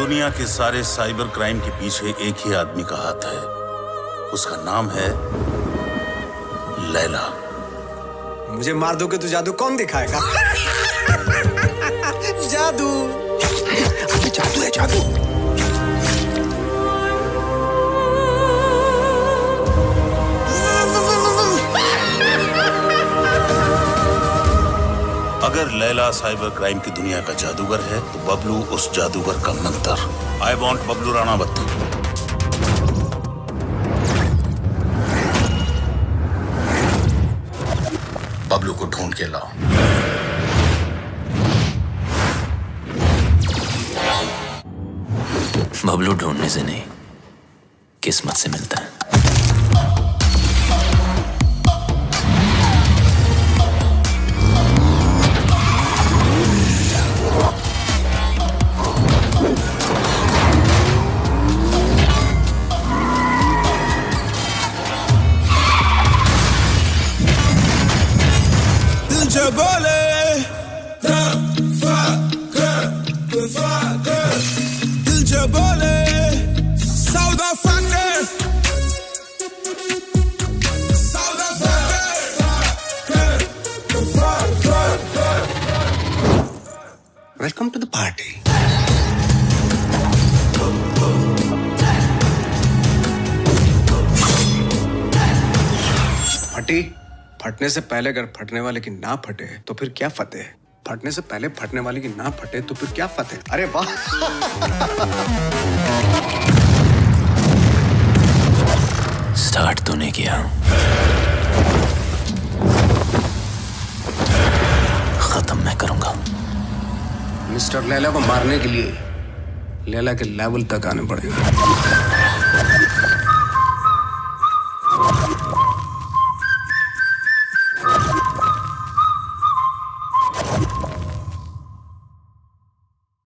दुनिया के सारे साइबर क्राइम के पीछे एक ही आदमी का हाथ है। उसका नाम है लैला। मुझे मार दोगे तो जादू कौन दिखाएगा? जादू। अबे जादू है, जादू। अगर लैला साइबर क्राइम की दुनिया का जादूगर है तो बबलू उस जादूगर का मंत्र। I want Bablu Ranawat. बबलू को ढूंढ के लाओ। बबलू ढूंढने से नहीं, किस्मत से मिलता है। दिल बोले दिल जो बोले सौदा फकर वेलकम टू द पार्टी। फटी फटने से पहले अगर फटने वाले की ना फटे तो फिर क्या फतेह? फटने से पहले फटने वाले की ना फटे तो फिर क्या फतेह? अरे वाह। स्टार्ट तूने किया, खत्म मैं करूंगा। मिस्टर लैला को मारने के लिए लैला के लेवल तक आने पड़ेगा।